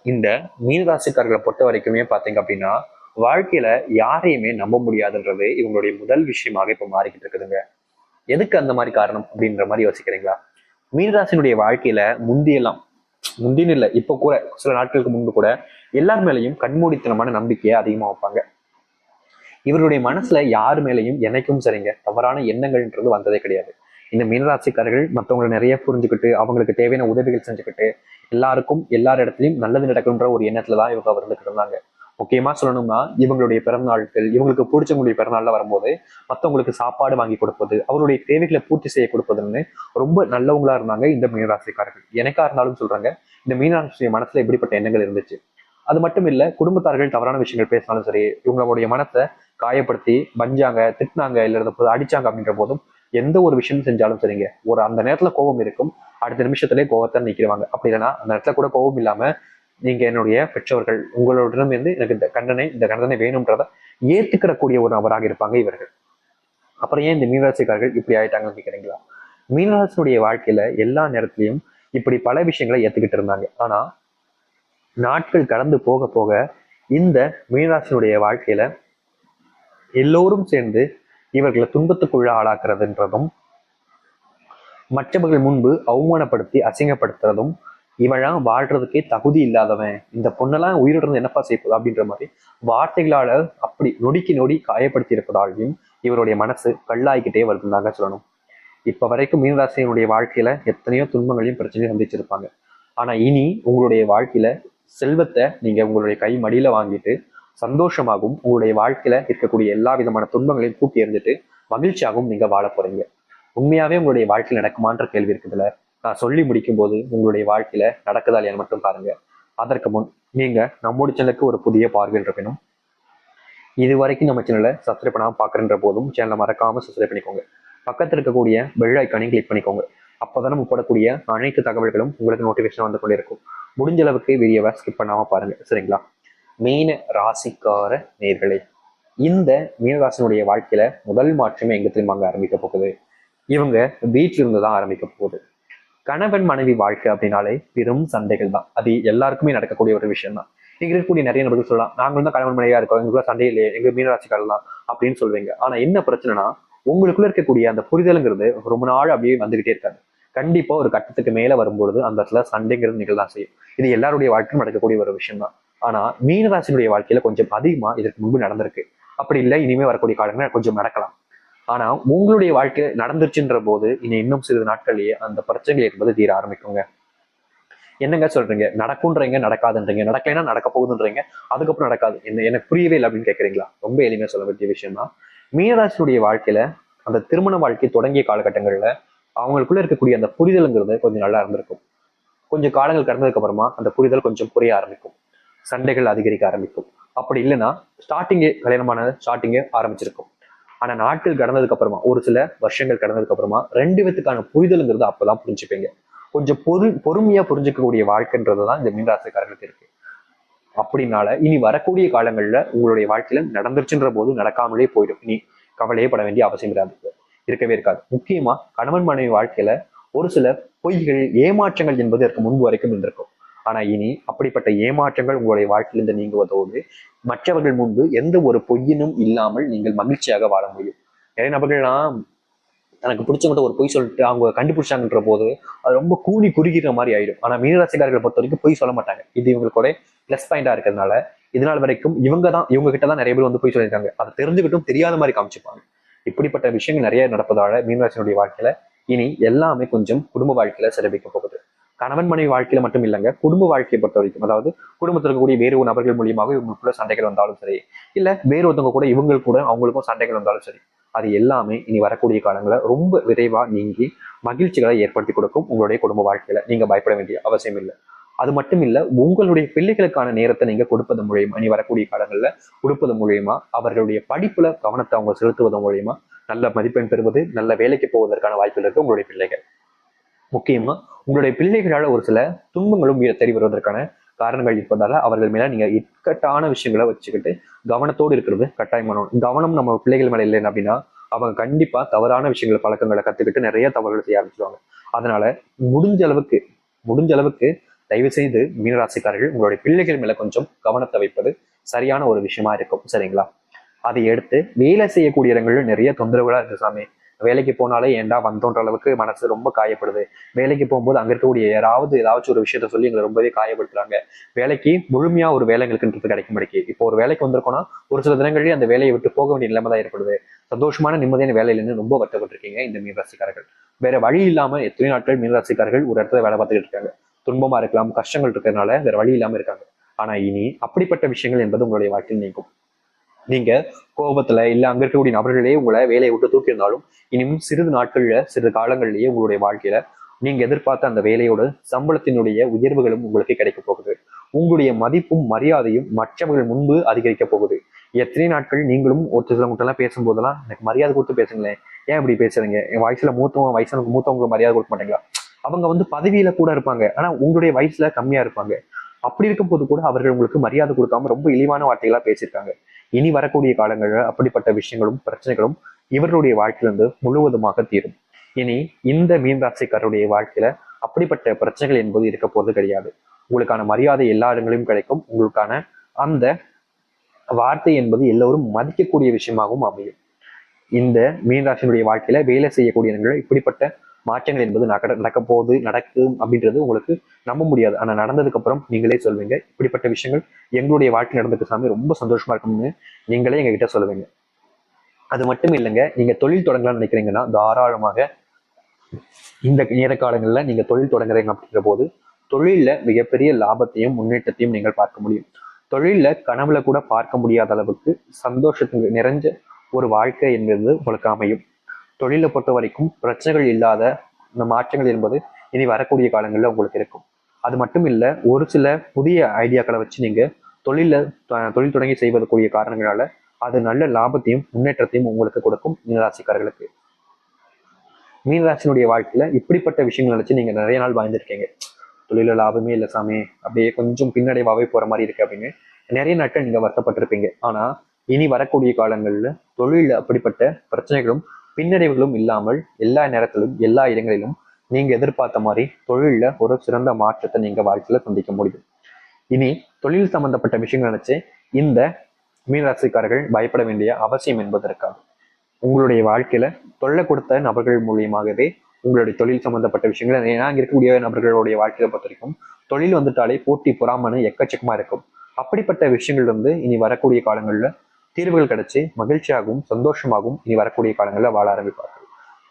இந்த மீனராசிக்காரர்களை பொறுத்த வரைக்குமே பாத்தீங்க அப்படின்னா வாழ்க்கையில யாரையுமே நம்ப முடியாதுன்றது இவங்களுடைய முதல் விஷயமாக இப்ப மாறிக்கிட்டு இருக்குதுங்க. எதுக்கு அந்த மாதிரி காரணம் அப்படின்ற மாதிரி யோசிக்கிறீங்களா? மீனராசினுடைய வாழ்க்கையில முந்தின்னு இல்லை, இப்ப கூட சில நாட்களுக்கு முன்பு கூட எல்லார் மேலையும் கண்மூடித்தனமான நம்பிக்கையை அதிகமா வைப்பாங்க. இவருடைய மனசுல யாரு மேலையும் என்னைக்கும் சரிங்க தவறான எண்ணங்கள்ன்றது வந்ததே கிடையாது. இந்த மீனராசிக்காரர்கள் மற்றவங்களை நிறைய புரிஞ்சுக்கிட்டு அவங்களுக்கு தேவையான உதவிகள் செஞ்சுக்கிட்டு எல்லாருக்கும் எல்லார் இடத்துலையும் நல்லது நடக்குன்ற ஒரு எண்ணத்துலதான் இவங்க இருந்துகிட்டு இருந்தாங்க. முக்கியமா சொல்லணும்னா இவங்களுடைய பிறந்தநாட்கள், இவங்களுக்கு பிடிச்சவங்களுடைய பிறந்தநாள்ல வரும்போது மற்றவங்களுக்கு சாப்பாடு வாங்கி கொடுப்பது, அவருடைய தேவைகளை பூர்த்தி செய்ய கொடுப்பதுன்னு ரொம்ப நல்லவங்களா இருந்தாங்க இந்த மீனராசிக்காரர்கள். எனக்கா இருந்தாலும் சொல்றாங்க, இந்த மீனராசி மனசுல எப்படிப்பட்ட எண்ணங்கள் இருந்துச்சு. அது மட்டும் இல்ல, குடும்பத்தார்கள் தவறான விஷயங்கள் பேசினாலும் சரி, இவங்களுடைய மனத்தை காயப்படுத்தி வஞ்சாங்க, திட்டினாங்க, இல்ல அடிச்சாங்க அப்படின்ற போதும் எந்த ஒரு விஷயம் செஞ்சாலும் சரிங்க, ஒரு அந்த நேரத்துல கோபம் இருக்கும், அடுத்த நிமிஷத்திலே கோபத்தை நீக்கிடுவாங்க. அப்படி இல்லைன்னா அந்த நேரத்துல கூட கோபம் இல்லாம நீங்க என்னுடைய பெற்றவர்கள், உங்களிடம் இருந்து எனக்கு இந்த கண்டனை வேணும்ன்றத ஏத்துக்கிடக்கூடிய ஒரு நபராக இருப்பாங்க இவர்கள். அப்புறம் ஏன் இந்த மீனராசிக்காரர்கள் இப்படி ஆயிட்டாங்கன்னு கேட்குறீங்களா? மீனராசினுடைய வாழ்க்கையில எல்லா நேரத்திலையும் இப்படி பல விஷயங்களை ஏத்துக்கிட்டு இருந்தாங்க. ஆனா நாட்கள் கடந்து போக போக இந்த மீனராசினுடைய வாழ்க்கையில எல்லோரும் சேர்ந்து இவர்களை துன்பத்துக்குள்ள ஆளாக்குறதுன்றதும், மற்றவர்கள் முன்பு அவமானப்படுத்தி அசிங்கப்படுத்துறதும், இவெல்லாம் வாழ்றதுக்கே தகுதி இல்லாதவன், இந்த பொண்ணெல்லாம் உயிரிழந்து என்னப்பா செய்யுது அப்படின்ற மாதிரி வார்த்தைகளால அப்படி நொடிக்கு நொடி காயப்படுத்தி இருப்பதாலையும் இவருடைய மனசு கல்லாய்கிட்டே வருதுந்தாங்க சொல்லணும். இப்ப வரைக்கும் மீனராசியினுடைய வாழ்க்கையில எத்தனையோ துன்பங்களையும் பிரச்சனையும் சந்திச்சிருப்பாங்க. ஆனா இனி உங்களுடைய வாழ்க்கையில செல்வத்தை நீங்க உங்களுடைய கை மடியில வாங்கிட்டு சந்தோஷமாகவும் உங்களுடைய வாழ்க்கையில இருக்கக்கூடிய எல்லா விதமான துன்பங்களையும் தூக்கி எறிஞ்சிட்டு மகிழ்ச்சியாகவும் நீங்க வாழ போறீங்க. உண்மையாவே உங்களுடைய வாழ்க்கையில நடக்குமான்ற கேள்வி இருக்குதுல்ல, நான் சொல்லி முடிக்கும் போது உங்களுடைய வாழ்க்கையில நடக்குதா இல்லையான்னு மட்டும் பாருங்க. அதற்கு முன் நீங்க நம்முடைய சேனலுக்கு ஒரு புதிய பார்வையில் இருக்கணும். இது வரைக்கும் நம்ம சேனலை சப்ஸ்கிரைப் பண்ணாம பாக்குறன்ற போதும் சேனலை மறக்காம சப்ஸ்கிரைப் பண்ணிக்கோங்க. பக்கத்தில் இருக்கக்கூடிய பெல் ஐக்கானையும் கிளிக் பண்ணிக்கோங்க. அப்போதான் நம்ம போடக்கூடிய அனைத்து தகவல்களும் உங்களுக்கு நோட்டிபிகேஷன் வந்து கொண்டே இருக்கும். முடிஞ்ச அளவுக்கு வீடியோவை ஸ்கிப் பண்ணாம பாருங்க, சரிங்களா? மீன ராசிக்கார நேர்களே, இந்த மீனராசினுடைய வாழ்க்கையில முதல் மாற்றமே எங்க திரும்ப ஆரம்பிக்க போகுது. இவங்க வீட்டில இருந்து தான் ஆரம்பிக்க போகுது. கணவன் மனைவி வாழ்க்கை அப்படின்னாலே பெரும் சண்டைகள் தான். அது எல்லாருக்குமே நடக்கக்கூடிய ஒரு விஷயம் தான். இங்க இருக்கக்கூடிய நிறைய நபர்கள் சொல்லலாம், நாங்களும் தான் கணவன் மனைவியா இருக்கோம், எங்களுக்குள்ள சண்டை இல்லையே, எங்க மீனராசிக்காரர் தான் அப்படின்னு சொல்லுவீங்க. ஆனா என்ன பிரச்சனைனா, உங்களுக்குள்ள இருக்கக்கூடிய அந்த புரிதலுங்கிறது ரொம்ப நாள் அப்படியே வந்துகிட்டே இருக்காது. கண்டிப்பா ஒரு கட்டத்துக்கு மேல வரும்பொழுது அந்த இடத்துல சண்டைங்கிறது நிகழ்தான் செய்யும். இது எல்லாருடைய வாழ்க்கையும் நடக்கக்கூடிய ஒரு விஷயம் தான். ஆனா மீனராசினுடைய வாழ்க்கையில கொஞ்சம் அதிகமா இதற்கு முன்பு நடந்திருக்கு. அப்படி இல்லை, இனிமே வரக்கூடிய காலங்கள் கொஞ்சம் நடக்கலாம். ஆனா உங்களுடைய வாழ்க்கை நடந்துருச்சுன்ற போது இனி இன்னும் சிறிது நாட்கள்லயே அந்த பிரச்சனைகள் என்பது தீர ஆரம்பிக்குங்க. என்னங்க சொல்றீங்க, நடக்கும்ன்றீங்க, நடக்காதுன்றீங்க, நடக்கலைன்னா நடக்க போகுதுன்றீங்க, அதுக்கப்புறம் நடக்காது, எனக்கு புரியவே இல்லை அப்படின்னு கேட்குறீங்களா? ரொம்ப எளிமையா சொல்ல வேண்டிய விஷயம் தான். மீனராசினுடைய வாழ்க்கையில அந்த திருமண வாழ்க்கை தொடங்கிய காலகட்டங்கள்ல அவங்களுக்குள்ள இருக்கக்கூடிய அந்த புரிதலுங்கிறது கொஞ்சம் நல்லா இருந்திருக்கும். கொஞ்சம் காலங்கள் கடந்ததுக்கு அப்புறமா அந்த புரிதல் கொஞ்சம் புரிய ஆரம்பிக்கும், சண்டைகள் அதிகரிக்க ஆரம்பிக்கும். அப்படி இல்லைன்னா ஸ்டார்டிங்கே ஆரம்பிச்சிருக்கும். ஆனா நாட்கள் கடந்ததுக்கு அப்புறமா, ஒரு சில வருஷங்கள் கடந்ததுக்கு அப்புறமா ரெண்டு பேத்துக்கான புரிதலுங்கிறது அப்பதான் புரிஞ்சுப்பீங்க. கொஞ்சம் பொறுமையா புரிஞ்சுக்கக்கூடிய வாழ்க்கைன்றதுதான் இந்த மீனராசிக்காரர்களுக்கு இருக்கு. அப்படின்னால இனி வரக்கூடிய காலங்கள்ல உங்களுடைய வாழ்க்கையில நடந்துருச்சுன்ற போது நடக்காமலே போயிடும். இனி கவலையே பட வேண்டிய அவசியம் இருக்கவே இருக்காது. முக்கியமா கணவன் மனைவி வாழ்க்கையில ஒரு சில பொய்கள், ஏமாற்றங்கள் என்பது இதற்கு முன்பு வரைக்கும் இருந்திருக்கும். ஆனா இனி அப்படிப்பட்ட ஏமாற்றங்கள் உங்களுடைய வாழ்க்கையிலிருந்து நீங்குவதோடு மற்றவர்கள் முன்பு எந்த ஒரு பொய்யினும் இல்லாமல் நீங்கள் மகிழ்ச்சியாக வாழ முடியும். நிறைய நபர்கள்லாம் தனக்கு பிடிச்சவங்கிட்ட ஒரு பொய் சொல்லிட்டு அவங்க கண்டுபிடிச்சாங்கன்ற போது அது ரொம்ப கூனி குறுகிற மாதிரி ஆயிடும். ஆனா மீனராசிக்காரர்களை பொறுத்த வரைக்கும் பொய் சொல்ல மாட்டாங்க. இது இவங்களுக்கோட பிளஸ் பாயிண்டா இருக்கிறதுனால இதனால் வரைக்கும் இவங்க கிட்ட தான் நிறைய பேர் வந்து பொய் சொல்லியிருக்காங்க. அதை தெரிஞ்சுக்கிட்டும் தெரியாத மாதிரி காமிச்சுப்பாங்க. இப்படிப்பட்ட விஷயங்கள் நிறைய நடப்பதால மீனராசினுடைய வாழ்க்கையில இனி எல்லாமே கொஞ்சம் குடும்ப வாழ்க்கையில சிறப்பிக்க போகுது. கணவன் மனைவி வாழ்க்கையில மட்டும் இல்லைங்க, குடும்ப வாழ்க்கையை பொறுத்த வரைக்கும், அதாவது குடும்பத்தில் இருக்கக்கூடிய வேறு ஒரு நபர்கள் மூலியமாக இவங்களுக்குள்ள சண்டைகள் வந்தாலும் சரி, இல்ல வேறு ஒருத்தவங்க கூட இவங்களுக்கு கூட அவங்களுக்கும் சண்டைகள் வந்தாலும் சரி, அது எல்லாமே இனி வரக்கூடிய காலங்களை ரொம்ப விரைவா நீங்கி மகிழ்ச்சிகளை ஏற்படுத்தி கொடுக்கும் உங்களுடைய குடும்ப வாழ்க்கையில. நீங்க பயப்பட வேண்டிய அவசியம் இல்லை. அது மட்டும் இல்ல, உங்களுடைய பிள்ளைகளுக்கான நேரத்தை நீங்க கொடுப்பது மூலியமா, இனி வரக்கூடிய காலங்கள்ல கொடுப்பது மூலியமா, அவர்களுடைய படிப்புல கவனத்தை அவங்க செலுத்துவதன் மூலியமா நல்ல மதிப்பெண் பெறுவது, நல்ல வேலைக்கு போவதற்கான வாய்ப்புகள் இருக்கு உங்களுடைய பிள்ளைகள். முக்கியமா உங்களுடைய பிள்ளைகளால ஒரு சில துன்பங்களும் தெரிய வருவதற்கான காரணங்கள் இருப்பதால அவர்கள் மேல நீங்க இக்கட்டான விஷயங்களை வச்சுக்கிட்டு கவனத்தோடு இருக்கிறது கட்டாயமான. கவனம் நம்ம பிள்ளைகள் மேல இல்லைன்னு அப்படின்னா அவங்க கண்டிப்பா தவறான விஷயங்களை, பழக்கங்களை கத்துக்கிட்டு நிறைய தவறுகள் செய்ய ஆரம்பிச்சிருவாங்க. அதனால முடிஞ்ச அளவுக்கு தயவு செய்து மீனராசிக்காரர்கள் உங்களுடைய பிள்ளைகள் மேல கொஞ்சம் கவனத்தை வைப்பது சரியான ஒரு விஷயமா இருக்கும். சரிங்களா? அதை எடுத்து வேலை செய்யக்கூடிய இடங்கள்ல நிறைய தொந்தரவுகளா இருக்கு சாமி. வேலைக்கு போனாலே ஏன்டா வந்தோன்ற அளவுக்கு மனசு ரொம்ப காயப்படுது. வேலைக்கு போகும்போது அங்க இருக்கக்கூடிய யாராவது ஏதாச்சும் ஒரு விஷயத்த சொல்லி எங்களை ரொம்பவே காயப்படுத்துறாங்க. வேலைக்கு முழுமையா ஒரு வேலை எங்களுக்குன்றது கிடைக்க மாட்டேங்குது. இப்போ ஒரு வேலைக்கு வந்திருக்கோம்னா ஒரு சில தினங்கள்லயே அந்த வேலையை விட்டு போக வேண்டிய நிலைமை தான் ஏற்படுது. சந்தோஷமான நிம்மதியான வேலையிலன்னு ரொம்ப வருத்தப்பட்டிருக்கீங்க இந்த மீனராசிக்காரர்கள். வேற வழி இல்லாம எத்தனை நாட்கள் மீனராசிக்காரர்கள் ஒரு இடத்துல வேலை பார்த்துக்கிட்டு இருக்காங்க. துன்பமா இருக்கலாம், கஷ்டங்கள் இருக்கிறதுனால வேற வழி இல்லாம இருக்காங்க. ஆனா இனி அப்படிப்பட்ட விஷயங்கள் என்பது உங்களுடைய வாழ்க்கையில் நீங்கும். நீங்க கோபத்துல இல்ல அங்க இருக்கக்கூடிய நபர்களே உங்களை வேலையை விட்டு தூக்கியிருந்தாலும் இனியும் சிறிது நாட்கள்ல சிறிது காலங்கள்லயே உங்களுடைய வாழ்க்கையில நீங்க எதிர்பார்த்த அந்த வேலையோட சம்பளத்தினுடைய உயர்வுகளும் உங்களுக்கு கிடைக்க போகுது. உங்களுடைய மதிப்பும் மரியாதையும் மற்றவர்கள் முன்பு அதிகரிக்க போகுது. எத்தனை நாட்கள் நீங்களும் ஒரு சிலவங்கிட்ட எல்லாம் பேசும்போதெல்லாம் எனக்கு மரியாதை கொடுத்து பேசுங்களேன், ஏன் இப்படி பேசுறீங்க, என் வயசுல வயசுக்கு மூத்தவங்களுக்கு மரியாதை கொடுக்க மாட்டீங்களா? அவங்க பதவியில கூட இருப்பாங்க, ஆனா உங்களுடைய வயசுல கம்மியா இருப்பாங்க. அப்படி இருக்கும் போது கூட அவர்கள் உங்களுக்கு மரியாதை கொடுக்காம ரொம்ப இழிவான வார்த்தைகளா பேசியிருக்காங்க. இனி வரக்கூடிய காலங்களில் அப்படிப்பட்ட விஷயங்களும் பிரச்சனைகளும் இவர்களுடைய வாழ்க்கையிலிருந்து முழுவதுமாக தீரும். இனி இந்த மீனராசிக்காரருடைய வாழ்க்கையில அப்படிப்பட்ட பிரச்சனைகள் என்பது இருக்க போறது கிடையாது. உங்களுக்கான மரியாதை எல்லா இடங்களிலும் கிடைக்கும். உங்களுக்கான அந்த வார்த்தை என்பது எல்லோரும் மதிக்கக்கூடிய விஷயமாகவும் அமையும். இந்த மீனராசினுடைய வாழ்க்கையில வேலை செய்யக்கூடிய இடங்கள் இப்படிப்பட்ட மாற்றங்கள் என்பது நடக்கும் அப்படின்றது உங்களுக்கு நம்ப முடியாது. ஆனா நடந்ததுக்கு அப்புறம் நீங்களே சொல்வீங்க, இப்படிப்பட்ட விஷயங்கள் எங்களுடைய வாழ்க்கை நடந்துட்டு சாமி ரொம்ப சந்தோஷமா இருக்கும்னு நீங்களே எங்க கிட்ட சொல்லுவீங்க. அது மட்டும் இல்லைங்க, நீங்க தொழில் தொடங்கலாம்னு நினைக்கிறீங்கன்னா தாராளமாக இந்த நேர காலங்களில் நீங்க தொழில் தொடங்குறீங்க அப்படிங்கிற போது தொழில மிகப்பெரிய லாபத்தையும் முன்னேற்றத்தையும் நீங்கள் பார்க்க முடியும். தொழில கனவுல கூட பார்க்க முடியாத அளவுக்கு சந்தோஷத்துக்கு நிறைஞ்ச ஒரு வாழ்க்கை என்பது உங்களுக்கு அமையும். தொழிலை பொறுத்த வரைக்கும் பிரச்சனைகள் இல்லாத இந்த மாற்றங்கள் என்பது இனி வரக்கூடிய காலங்களில் உங்களுக்கு இருக்கும். அது மட்டும் இல்லை, ஒரு சில புதிய ஐடியாக்களை வச்சு நீங்க தொழில் தொடங்கி செய்வதற்குரிய காரணங்களால அது நல்ல லாபத்தையும் முன்னேற்றத்தையும் உங்களுக்கு கொடுக்கும் மீனராசிக்காரர்களுக்கு. மீனராசினுடைய வாழ்க்கையில இப்படிப்பட்ட விஷயங்கள் நினைச்சு நீங்க நிறைய நாள் வாழ்ந்திருக்கீங்க. தொழில லாபமே இல்லை சாமி, அப்படியே கொஞ்சம் பின்னடைவாவே போற மாதிரி இருக்கு அப்படின்னு நிறைய நாட்கள் நீங்க வருத்தப்பட்டிருப்பீங்க. ஆனா இனி வரக்கூடிய காலங்கள்ல தொழில அப்படிப்பட்ட பிரச்சனைகளும் பின்னடைவுகளும் இல்லாமல் எல்லா நேரத்திலும் எல்லா இடங்களிலும் நீங்க எதிர்பார்த்த மாதிரி தொழில ஒரு சிறந்த மாற்றத்தை நீங்க வாழ்க்கையில சந்திக்க முடியும். இனி தொழில் சம்பந்தப்பட்ட விஷயங்கள் நினைச்சு இந்த மீனராசிக்காரர்கள் பயப்பட வேண்டிய அவசியம் என்பது இருக்காது. உங்களுடைய வாழ்க்கையில தொல்லை கொடுத்த நபர்கள் மூலியமாகவே உங்களுடைய தொழில் சம்பந்தப்பட்ட விஷயங்கள், ஏன்னா இங்க இருக்கக்கூடிய நபர்களுடைய வாழ்க்கையை பொறுத்த வரைக்கும் தொழில் வந்துட்டாலே போட்டி பொறாமன்னு எக்கச்சக்கமா இருக்கும். அப்படிப்பட்ட விஷயங்கள் இனி வரக்கூடிய காலங்கள்ல தீர்வுகள் கிடைச்சி மகிழ்ச்சியாகவும் சந்தோஷமாகவும் இனி வரக்கூடிய காலங்களில் வாழ ஆரம்பிப்பார்கள்.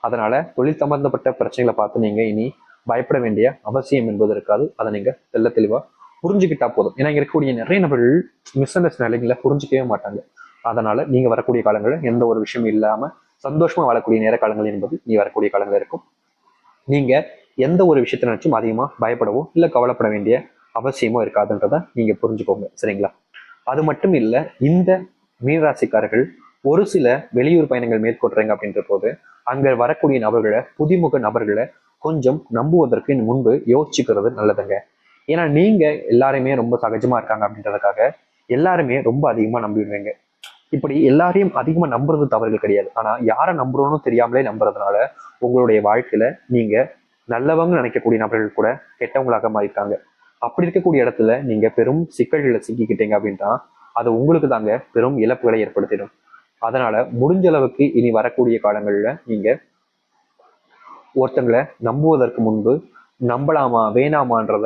அதனால தொழில் சம்பந்தப்பட்ட பிரச்சனைகளை பார்த்து நீங்க இனி பயப்பட வேண்டிய அவசியம் என்பது இருக்காது. அதை நீங்க தெளிவா புரிஞ்சுக்கிட்டா போதும். ஏன்னா இங்க இருக்கக்கூடிய நிறைய நபர்கள் மிஸ் அண்டர்ஸ்டாண்டிங்ல புரிஞ்சுக்கவே மாட்டாங்க. அதனால நீங்க வரக்கூடிய காலங்களில் எந்த ஒரு விஷயமும் இல்லாம சந்தோஷமா வாழக்கூடிய நேர காலங்கள் என்பது நீ வரக்கூடிய காலங்கள் இருக்கும். நீங்க எந்த ஒரு விஷயத்தை நினைச்சும் அதிகமா பயப்படவோ இல்ல கவலைப்பட வேண்டிய அவசியமோ இருக்காதுன்றத நீங்க புரிஞ்சுக்கோங்க. சரிங்களா? அது மட்டும் இல்ல, இந்த மீனராசிக்காரர்கள் ஒரு சில வெளியூர் பயணங்கள் மேற்கொள்றீங்க அப்படின்ற போது அங்க வரக்கூடிய நபர்களை புதிமுக நபர்களை கொஞ்சம் நம்புவதற்கு முன்பு யோசிச்சுக்கிறது நல்லதுங்க. ஏன்னா நீங்க எல்லாருமே ரொம்ப சகஜமா இருக்காங்க அப்படின்றதுக்காக எல்லாருமே ரொம்ப அதிகமா நம்பிடுவீங்க. இப்படி எல்லாரையும் அதிகமா நம்புறது தவறுகள் கிடையாது. ஆனா யாரை நம்புறோன்னு தெரியாமலே நம்புறதுனால உங்களுடைய வாழ்க்கையில நீங்க நல்லவங்க நினைக்கக்கூடிய நபர்கள் கூட கெட்டவங்களாக மாறிட்டாங்க. அப்படி இருக்கக்கூடிய இடத்துல நீங்க பெரும் சிக்கல்களை சிக்கிக்கிட்டீங்க அப்படின்னா அது உங்களுக்கு தாங்க பெரும் இழப்புகளை ஏற்படுத்திடும். அதனால முடிஞ்ச அளவுக்கு இனி வரக்கூடிய காலங்கள்ல நீங்க ஒருத்தங்களை நம்புவதற்கு முன்பு நம்பலாமா வேணாமான்றத